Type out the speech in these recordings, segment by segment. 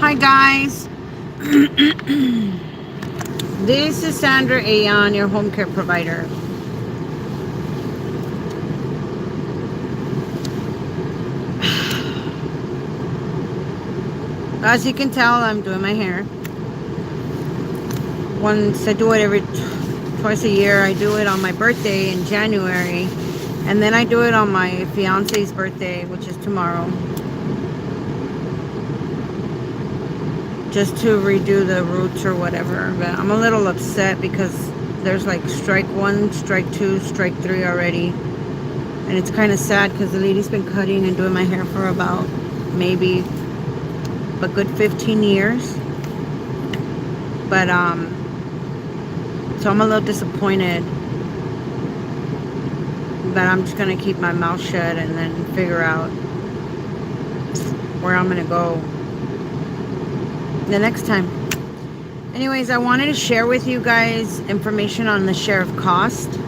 Hi guys, this is Sandra Ayan, your home care provider. As you can tell, I'm doing my hair. Once I do it twice a year. I do it on my birthday in January, and then I do it on my fiance's birthday, which is tomorrow, just to redo the roots or whatever. But I'm a little upset because there's like strike one, strike two, strike three already. And it's kind of sad because the lady's been cutting and doing my hair for about maybe a good 15 years. But so I'm a little disappointed. But I'm just gonna keep my mouth shut and then figure out where I'm gonna go the next time. Anyways, I wanted to share with you guys information on the share of cost.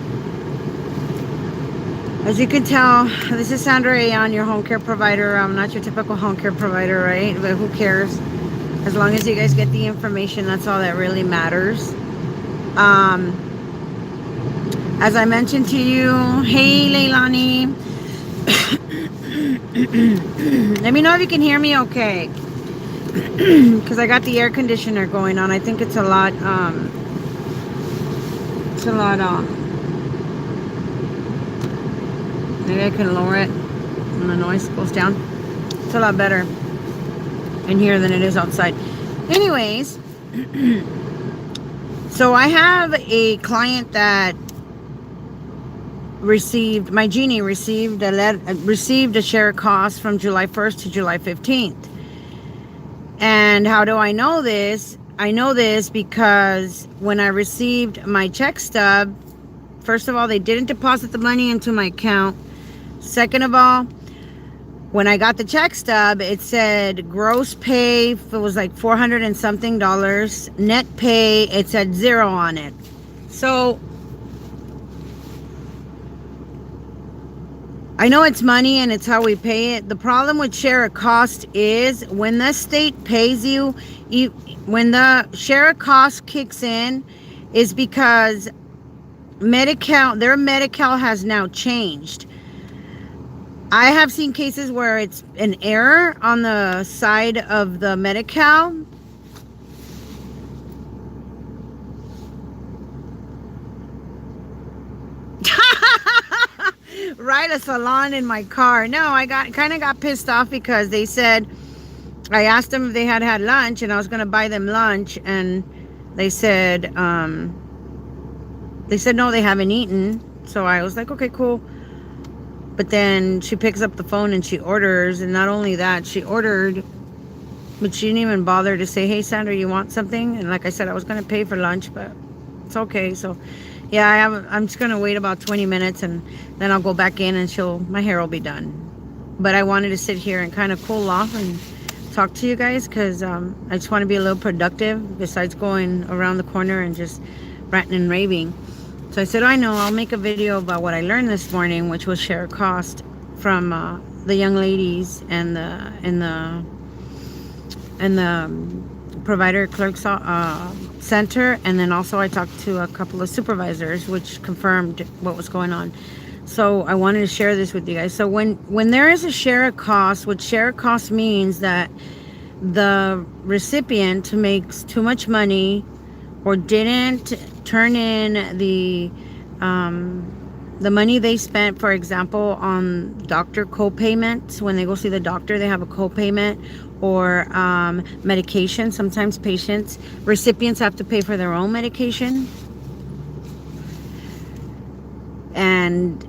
As you can tell, this is Sandra Ayan, your home care provider. I'm not your typical home care provider, right? But who cares? As long as you guys get the information, that's all that really matters. As I mentioned to you, hey Leilani. Let me know if you can hear me okay. Because I got the air conditioner going on. I think it's a lot, maybe I can lower it when the noise goes down. It's a lot better in here than it is outside. Anyways, so I have a client that received a share of cost from July 1st to July 15th. And how do I know this? I know this because when I received my check stub, first of all, they didn't deposit the money into my account. Second of all, when I got the check stub, it said gross pay, it was like $400 and something. Net pay, it said 0 on it. So I know it's money and it's how we pay it. The problem with share of cost is when the state pays you, when the share of cost kicks in, is because their Medi-Cal has now changed. I have seen cases where it's an error on the side of the Medi-Cal. Right, a salon in my car. No, I kind of got pissed off because they said, I asked them if they had lunch, and I was going to buy them lunch, and they said no, they haven't eaten. So I was like, okay, cool. But then she picks up the phone and she orders, and not only that, she ordered, but she didn't even bother to say, hey Sandra, you want something? And like I said, I was going to pay for lunch, but it's okay. So yeah, I'm just going to wait about 20 minutes and then I'll go back in and my hair will be done. But I wanted to sit here and kind of cool off and talk to you guys because I just want to be a little productive besides going around the corner and just ranting and raving. So I said, I know, I'll make a video about what I learned this morning, which was share cost from the young ladies and the provider clerks center, and then also I talked to a couple of supervisors which confirmed what was going on. So I wanted to share this with you guys. So when there is a share of cost, what share of cost means that the recipient makes too much money or didn't turn in the money they spent, for example, on doctor co-payments. When they go see the doctor, they have a co-payment, or medication. Sometimes recipients have to pay for their own medication. And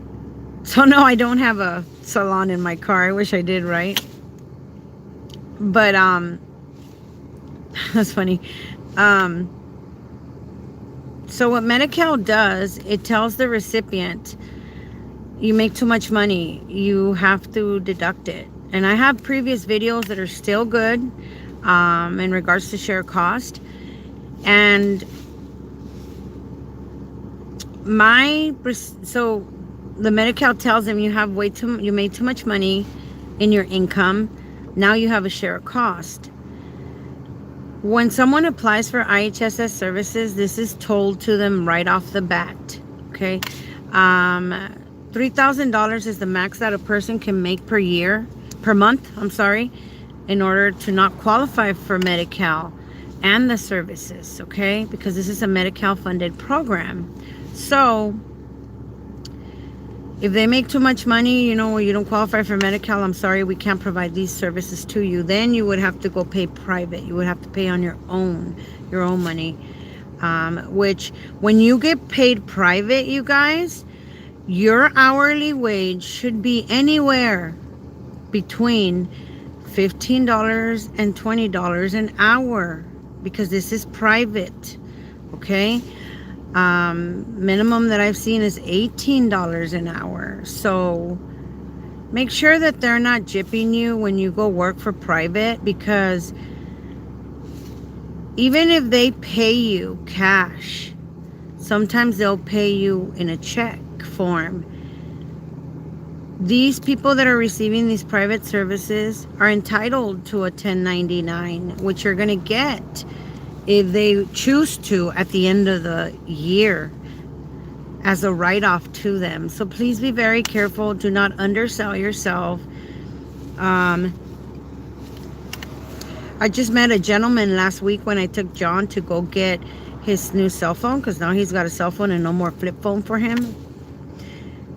so no, I don't have a salon in my car. I wish I did, right? But that's funny. So what Medi-Cal does, it tells the recipient, you make too much money, you have to deduct it. And I have previous videos that are still good in regards to share cost. And so the Medi-Cal tells them you made too much money in your income. Now you have a share of cost. When someone applies for IHSS services, this is told to them right off the bat. Okay. $3,000 is the max that a person can make per month, I'm sorry, in order to not qualify for Medi-Cal and the services, okay? Because this is a Medi-Cal funded program. So if they make too much money, you know, or you don't qualify for Medi-Cal, I'm sorry, we can't provide these services to you. Then you would have to go pay private. You would have to pay on your own money. Which when you get paid private, you guys, your hourly wage should be anywhere between $15 and $20 an hour, because this is private, okay? Minimum that I've seen is $18 an hour. So make sure that they're not gypping you when you go work for private, because even if they pay you cash, sometimes they'll pay you in a check form. These people that are receiving these private services are entitled to a 1099, which you're going to get if they choose to at the end of the year as a write-off to them. So please be very careful. Do not undersell yourself. I just met a gentleman last week when I took John to go get his new cell phone, because now he's got a cell phone and no more flip phone for him.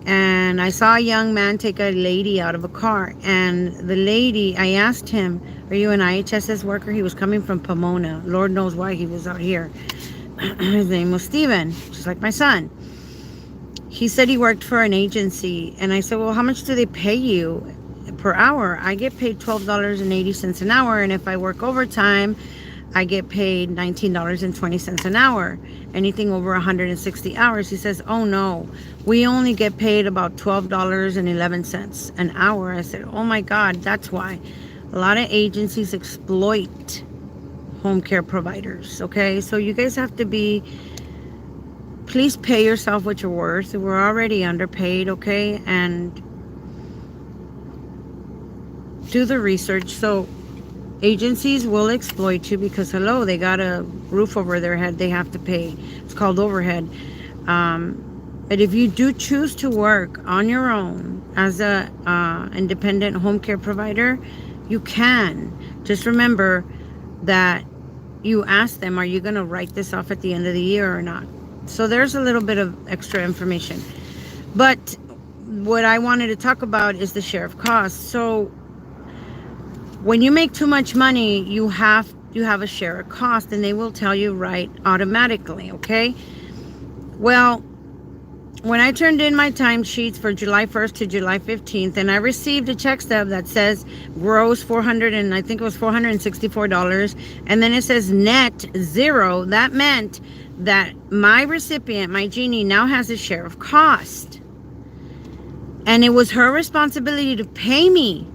And I saw a young man take a lady out of a car, and the lady, I asked him, are you an IHSS worker? He was coming from Pomona. Lord knows why he was out here. His name was Steven, just like my son. He said he worked for an agency, and I said, well, how much do they pay you per hour? I get paid $12.80 an hour, and if I work overtime, I get paid $19.20 an hour. Anything over 160 hours. He says, oh no, we only get paid about $12.11 an hour. I said, oh my God, that's why. A lot of agencies exploit home care providers, okay? So you guys have to please pay yourself what you're worth. We're already underpaid, okay? And do the research. So agencies will exploit you because, hello, they got a roof over their head they have to pay. It's called overhead. But if you do choose to work on your own as a independent home care provider, you can. Just remember that you ask them, are you going to write this off at the end of the year or not? So there's a little bit of extra information. But what I wanted to talk about is the share of costs. So when you make too much money, you have a share of cost, and they will tell you right automatically, okay? Well, when I turned in my timesheets for July 1st to July 15th, and I received a check stub that says gross $464, and then it says net zero, that meant that my recipient, my Jeannie, now has a share of cost. And it was her responsibility to pay me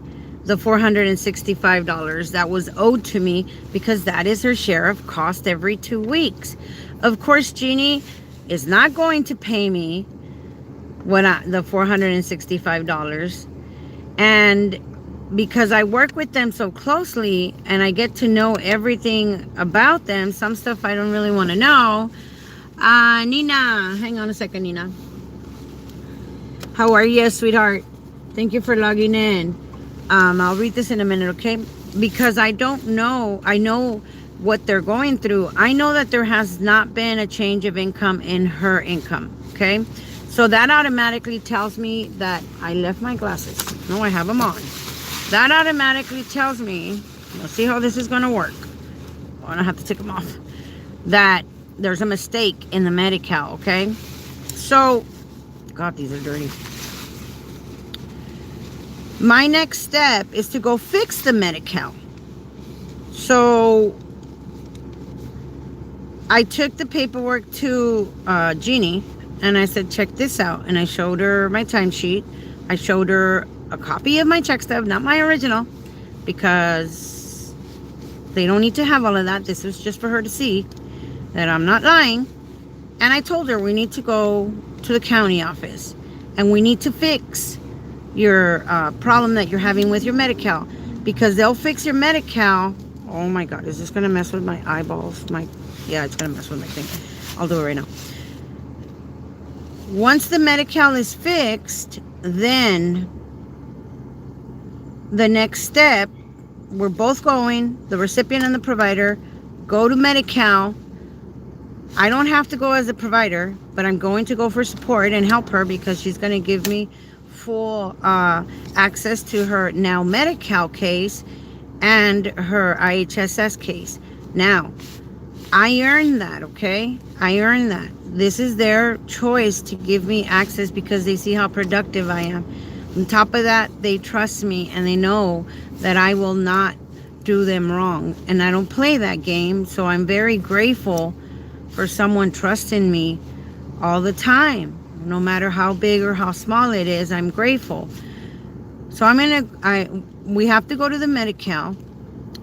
the $465 that was owed to me, because that is her share of cost every 2 weeks. Of course, Jeannie is not going to pay me the $465, and because I work with them so closely and I get to know everything about them, some stuff I don't really want to know. Nina, hang on a second, Nina. How are you, sweetheart? Thank you for logging in. I'll read this in a minute, okay? Because I don't know. I know what they're going through. I know that there has not been a change of income in her income, okay? So that automatically tells me that I left my glasses. No, I have them on. That automatically tells me, let's see how this is going to work. Oh, I don't have to take them off. That there's a mistake in the Medi-Cal, okay? So, God, these are dirty. My next step is to go fix the Medi-Cal. So I took the paperwork to Jeannie, and I said, check this out. And I showed her my timesheet. I showed her a copy of my check stub, not my original, because they don't need to have all of that. This was just for her to see that I'm not lying. And I told her we need to go to the county office, and we need to fix your problem that you're having with your Medi-Cal, because they'll fix your Medi-Cal Oh my God, is this gonna mess with my eyeballs? Yeah, it's gonna mess with my thing. I'll do it right now. Once the Medi-Cal is fixed, then the next step, we're both going, the recipient and the provider, go to Medi-Cal. I don't have to go as a provider, but I'm going to go for support and help her because she's going to give me full access to her now Medi-Cal case and her IHSS case. Now, I earned that, okay? I earned that. This is their choice to give me access because they see how productive I am. On top of that, they trust me and they know that I will not do them wrong. And I don't play that game, so I'm very grateful for someone trusting me all the time. No matter how big or how small it is, I'm grateful. So we have to go to the Medi-Cal.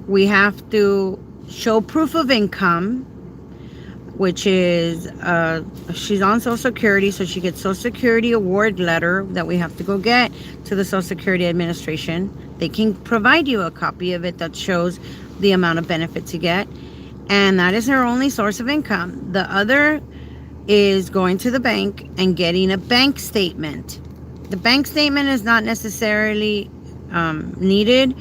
We have to show proof of income, which is she's on Social Security, so she gets Social Security award letter that we have to go get to the Social Security Administration. They can provide you a copy of it that shows the amount of benefits you get, and that is her only source of income. The other is going to the bank and getting a bank statement. The bank statement is not necessarily needed,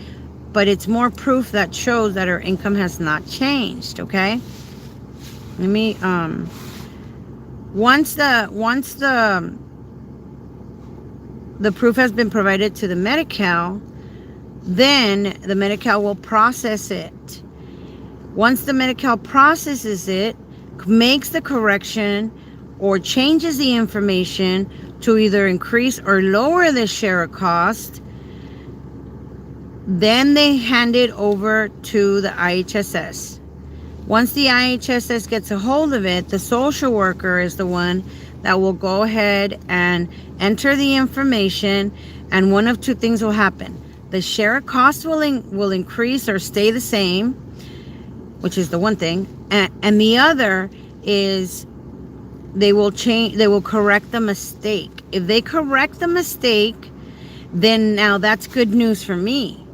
but it's more proof that shows that her income has not changed, okay? Let me once the proof has been provided to the Medi-Cal, then the Medi-Cal will process it. Once the Medi-Cal processes it, makes the correction or changes the information to either increase or lower the share of cost, then they hand it over to the IHSS. Once the IHSS gets a hold of it, the social worker is the one that will go ahead and enter the information, and one of two things will happen. The share of cost will increase or stay the same, which is the one thing, and the other is they will correct the mistake. If they correct the mistake, then now that's good news for me,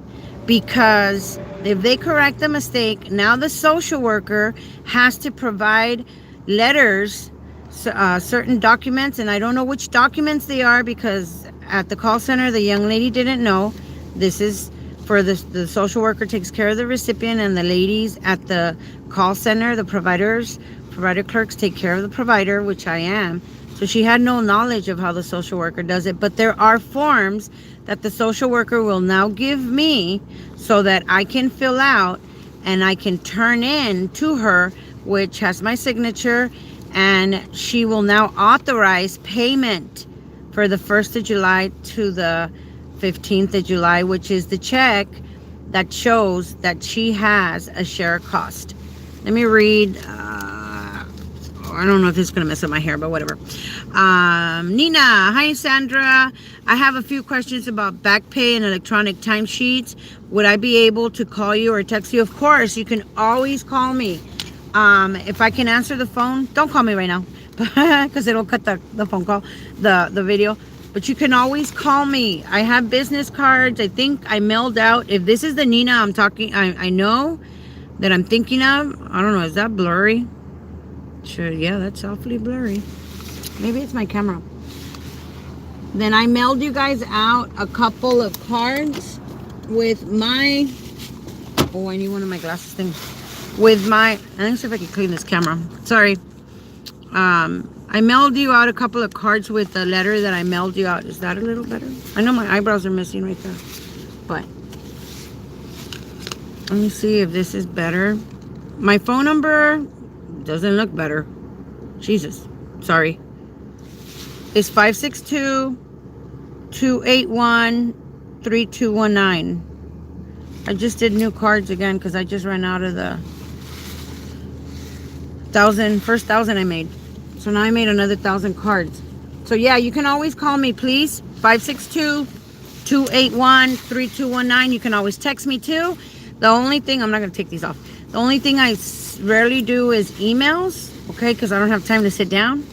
because if they correct the mistake, now the social worker has to provide letters, certain documents, and I don't know which documents they are because at the call center the young lady didn't know. This is for the social worker takes care of the recipient, and the ladies at the call center, the provider clerks take care of the provider, which I am. So she had no knowledge of how the social worker does it, but there are forms that the social worker will now give me so that I can fill out and I can turn in to her, which has my signature, and she will now authorize payment for the 1st of July to the 15th of July, which is the check that shows that she has a share cost. Let me read. I don't know if it's going to mess up my hair, but whatever. Nina, hi Sandra. I have a few questions about back pay and electronic timesheets. Would I be able to call you or text you? Of course, you can always call me. If I can answer the phone, don't call me right now because it'll cut the phone call, the video. But you can always call me. I have business cards. I think I mailed out. If this is the Nina I'm talking, I know that I'm thinking of. I don't know. Is that blurry? Sure. Yeah, that's awfully blurry. Maybe it's my camera. Then I mailed you guys out a couple of cards with my... Oh, I need one of my glasses thing. With my... Let me see if I can clean this camera. Sorry. I mailed you out a couple of cards with the letter that I mailed you out. Is that a little better? I know my eyebrows are missing right there. But let me see if this is better. My phone number doesn't look better. Jesus. Sorry. It's 562-281-3219. I just did new cards again because I just ran out of the first 1,000 I made. So now I made another 1,000 cards. So yeah, you can always call me, please. 562-281-3219. You can always text me too. The only thing, I'm not going to take these off. The only thing I rarely do is emails, okay? Because I don't have time to sit down.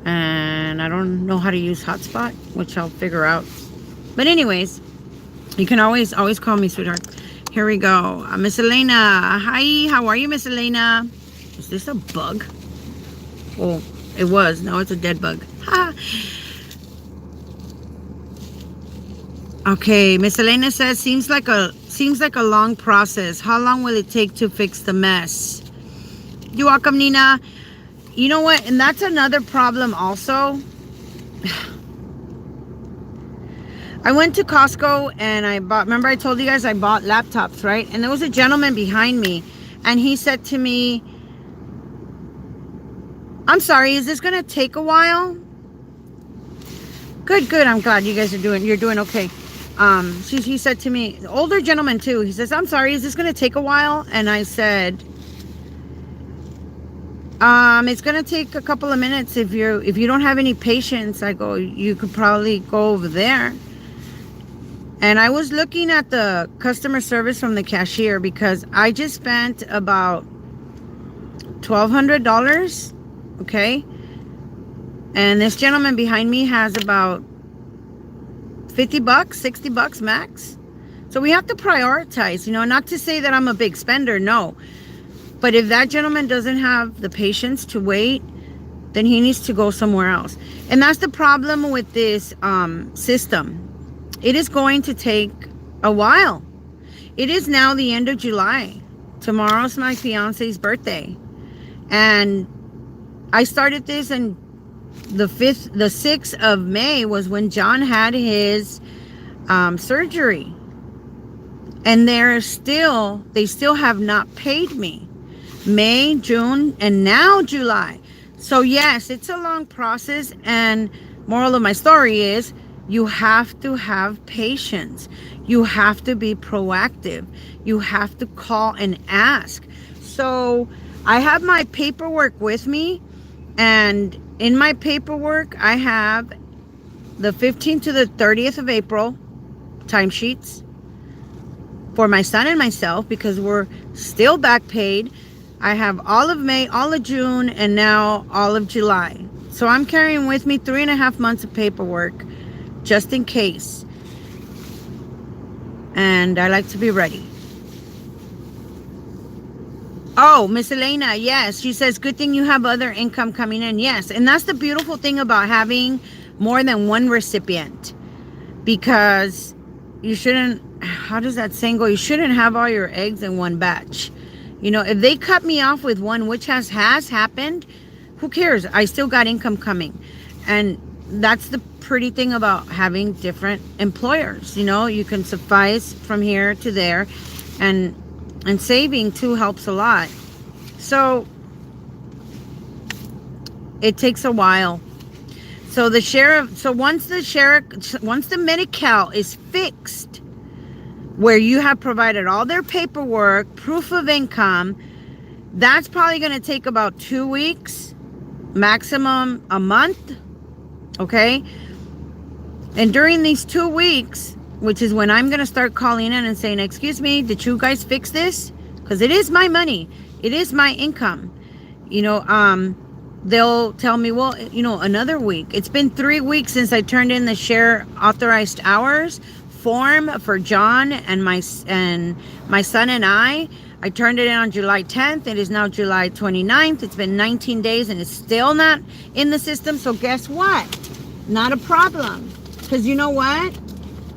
And I don't know how to use Hotspot, which I'll figure out. But anyways, you can always call me, sweetheart. Here we go. Miss Elena. Hi, how are you, Miss Elena? Is this a bug? Oh, it was. No, it's a dead bug. Ha. Okay, Miss Elena says seems like a long process. How long will it take to fix the mess? You're welcome, Nina. You know what? And that's another problem also. I went to Costco and I bought, remember I told you guys I bought laptops, right? And there was a gentleman behind me and he said to me, I'm sorry, is this going to take a while? Good. I'm glad you guys you're doing okay. He said to me, older gentleman too, he says, I'm sorry, is this going to take a while? And I said, it's going to take a couple of minutes. If you don't have any patience, I go, you could probably go over there. And I was looking at the customer service from the cashier because I just spent about $1,200. Okay. And this gentleman behind me has about $50, $60 max. So we have to prioritize, not to say that I'm a big spender. No. But if that gentleman doesn't have the patience to wait, then he needs to go somewhere else. And that's the problem with this system. It is going to take a while. It is now the end of July. Tomorrow's my fiance's birthday. And I started this and the 6th of May was when John had his surgery. And they still have not paid me. May, June, and now July. So yes, it's a long process, and moral of my story is you have to have patience. You have to be proactive. You have to call and ask. So I have my paperwork with me, and in my paperwork I have the 15th to the 30th of April timesheets for my son and myself because we're still back paid. I have all of May, all of June, and now all of July. So I'm carrying with me 3.5 months of paperwork just in case. And I like to be ready. Oh, Miss Elena, yes. She says, good thing you have other income coming in. Yes. And that's the beautiful thing about having more than one recipient. Because you shouldn't, how does that saying go? You shouldn't have all your eggs in one batch. If they cut me off with one, which has happened, who cares? I still got income coming. And that's the pretty thing about having different employers. You can suffice from here to there, and saving too helps a lot. So it takes a while. So once the Medi-Cal is fixed, where you have provided all their paperwork, proof of income, that's probably going to take about 2 weeks, maximum a month. Okay. And during these 2 weeks, which is when I'm going to start calling in and saying, excuse me, did you guys fix this? Because it is my money. It is my income. They'll tell me, well, another week. It's been 3 weeks since I turned in the share authorized hours form for John and my son and I. I turned it in on July 10th. It is now July 29th. It's been 19 days and it's still not in the system. So guess what? Not a problem. Because you know what?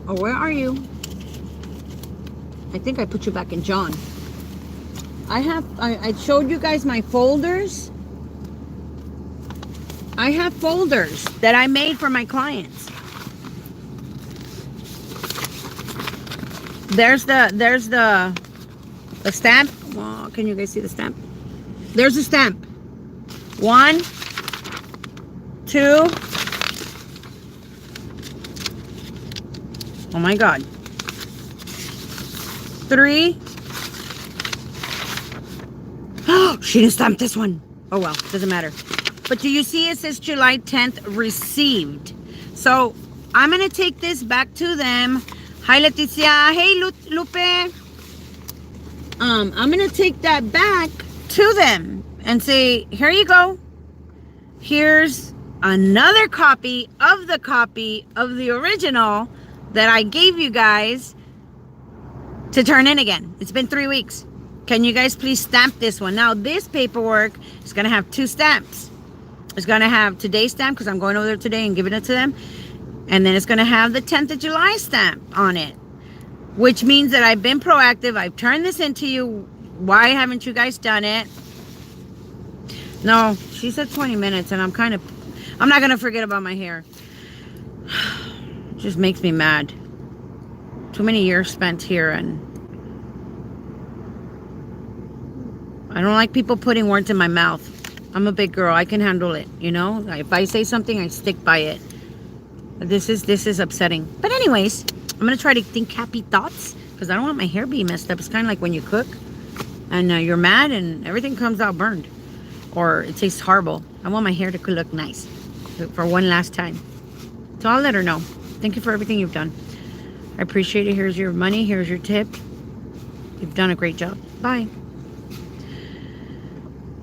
Oh, where are you? I think I put you back in John. I showed you guys my folders. I have folders that I made for my clients. There's the stamp. Well, can you guys see the stamp? There's a stamp. 1, 2. Oh my God. 3. Oh, she didn't stamp this one. Oh well, doesn't matter. But do you see it says July 10th received? So I'm going to take this back to them. Hi, Leticia. Hey, Lupe. I'm going to take that back to them and say, here you go. Here's another copy of the original that I gave you guys to turn in again. It's been 3 weeks. Can you guys please stamp this one? Now, this paperwork is going to have 2 stamps. It's going to have today's stamp because I'm going over there today and giving it to them. And then it's going to have the 10th of July stamp on it, which means that I've been proactive. I've turned this into you. Why haven't you guys done it? No, she said 20 minutes, and I'm not going to forget about my hair. It just makes me mad. Too many years spent here, and I don't like people putting words in my mouth. I'm a big girl. I can handle it, you know? If I say something, I stick by it. This is upsetting. But anyways, I'm going to try to think happy thoughts because I don't want my hair being messed up. It's kind of like when you cook and you're mad and everything comes out burned or it tastes horrible. I want my hair to look nice for one last time. So I'll let her know. Thank you for everything you've done. I appreciate it. Here's your money. Here's your tip. You've done a great job. Bye.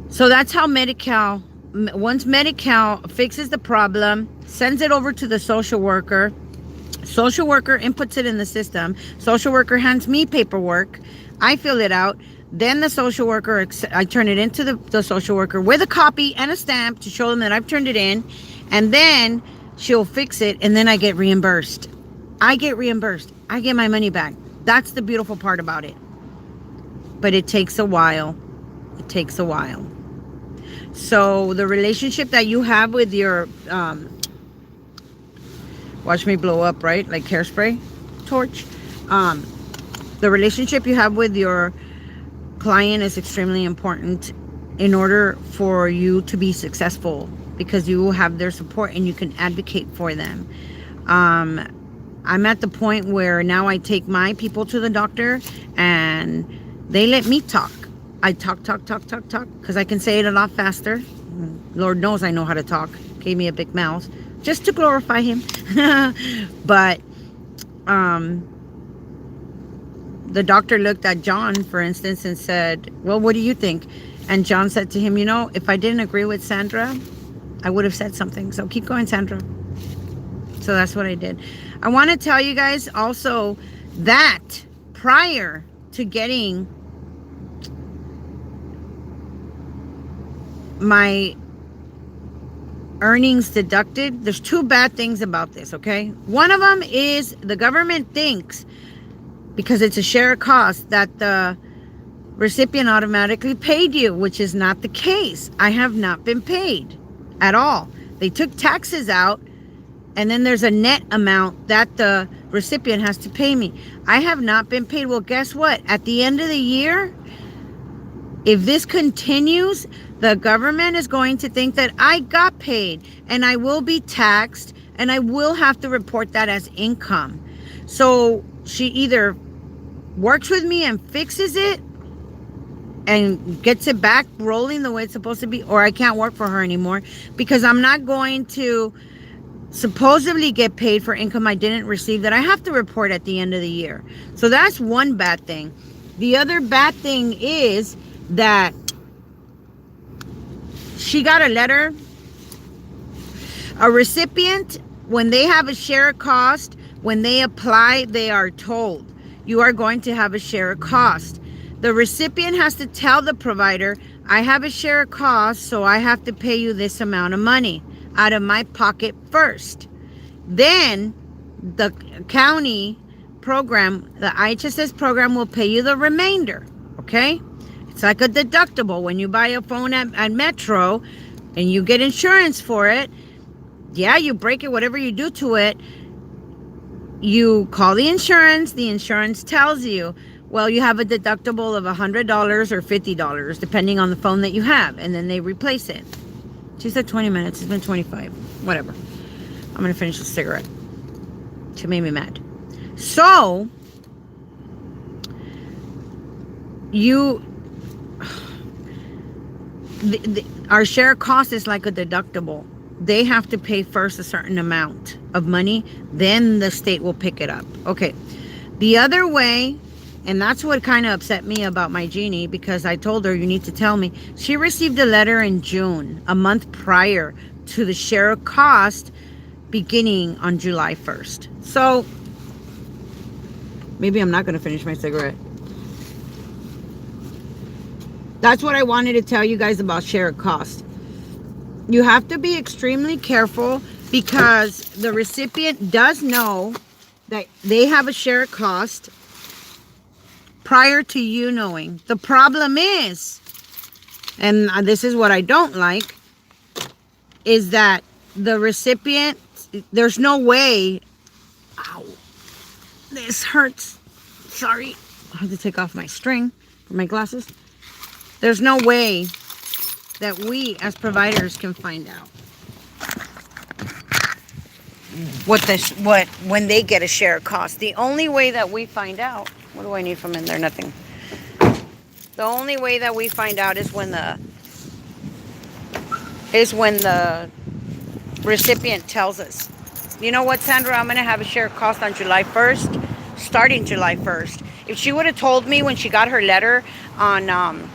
So that's how Medi-Cal, once Medi-Cal fixes the problem, sends it over to the social worker. Social worker inputs it in the system. Social worker hands me paperwork. I fill it out. Then the social worker, I turn it into the social worker with a copy and a stamp to show them that I've turned it in. And then she'll fix it and then I get reimbursed. I get reimbursed. I get my money back. That's the beautiful part about it. But it takes a while. It takes a while. So the relationship that you have with your, watch me blow up, right? Like hairspray torch. The relationship you have with your client is extremely important in order for you to be successful because you will have their support and you can advocate for them. I'm at the point where now I take my people to the doctor and they let me talk. I talk because I can say it a lot faster. Lord knows I know how to talk. Gave me a big mouth just to glorify him. But the doctor looked at John, for instance, and said, well, what do you think? And John said to him, you know, if I didn't agree with Sandra, I would have said something. So keep going, Sandra. So that's what I did. I want to tell you guys also that prior to getting my earnings deducted, there's 2 bad things about this, okay? One of them is the government thinks, because it's a share of cost, that the recipient automatically paid you, which is not the case. I have not been paid at all. They took taxes out, and then there's a net amount that the recipient has to pay me. I have not been paid. Well, guess what? At the end of the year, if this continues, the government is going to think that I got paid and I will be taxed and I will have to report that as income. So she either works with me and fixes it and gets it back rolling the way it's supposed to be, or I can't work for her anymore because I'm not going to supposedly get paid for income I didn't receive that I have to report at the end of the year. So that's one bad thing. The other bad thing is that she got a letter. A recipient, when they have a share of cost, when they apply, they are told you are going to have a share of cost. The recipient has to tell the provider, I have a share of cost, so I have to pay you this amount of money out of my pocket first. Then the county program, the IHSS program, will pay you the remainder. Okay? It's like a deductible. When you buy a phone at Metro and you get insurance for it, yeah, you break it, whatever you do to it, you call the insurance tells you, well, you have a deductible of $100 or $50, depending on the phone that you have, and then they replace it. She said 20 minutes. It's been 25. Whatever. I'm going to finish the cigarette. She made me mad. So, our share cost is like a deductible. They have to pay first a certain amount of money, then the state will pick it up. Okay. The other way, and that's what kind of upset me about my Jeannie, because I told her, you need to tell me. She received a letter in June, a month prior to the share of cost beginning on July 1st. So Maybe I'm not going to finish my cigarette. That's what I wanted to tell you guys about shared cost. You have to be extremely careful because the recipient does know that they have a shared cost prior to you knowing. The problem is, and this is what I don't like, is that the recipient, there's no way, ow, this hurts, sorry, I have to take off my string for my glasses. There's no way that we as providers can find out when they get a share cost. The only way that we find out, what do I need from in there? Nothing. The only way that we find out is when the recipient tells us, you know what, Sandra, I'm going to have a share cost on July 1st, starting July 1st. If she would have told me when she got her letter on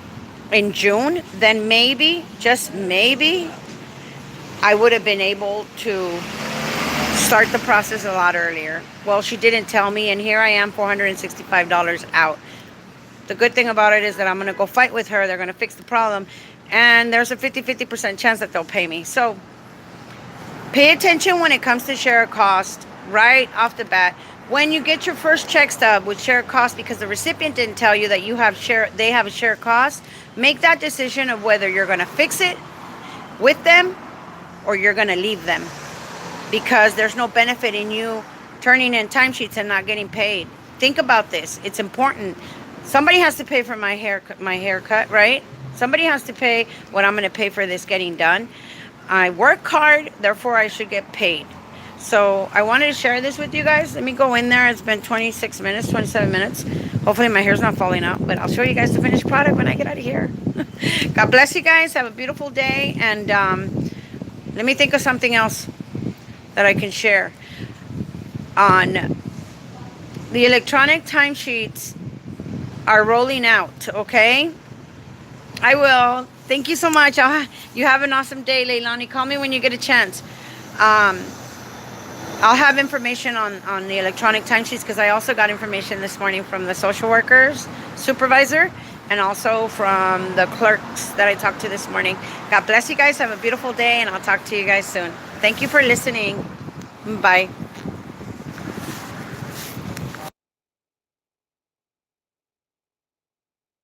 in June, then maybe, just maybe, I would have been able to start the process a lot earlier. Well, she didn't tell me, and here I am, $465 out. The good thing about it is that I'm going to go fight with her. They're going to fix the problem, and there's a 50% chance that they'll pay me. So pay attention when it comes to share cost right off the bat. When you get your first check stub with share cost, because the recipient didn't tell you that they have a share cost, make that decision of whether you're going to fix it with them or you're going to leave them, because there's no benefit in you turning in timesheets and not getting paid. Think about this. It's important. Somebody has to pay for my haircut, right? Somebody has to pay what I'm going to pay for this getting done. I work hard, therefore I should get paid. So I wanted to share this with you guys. Let me go in there. It's been 26 minutes, 27 minutes. Hopefully my hair's not falling out, but I'll show you guys the finished product when I get out of here. God bless you guys. Have a beautiful day. And let me think of something else that I can share. On the electronic timesheets are rolling out, okay? I will. Thank you so much. You have an awesome day, Leilani. Call me when you get a chance. I'll have information on the electronic timesheets, because I also got information this morning from the social workers supervisor and also from the clerks that I talked to this morning. God bless you guys. Have a beautiful day, and I'll talk to you guys soon. Thank you for listening. Bye.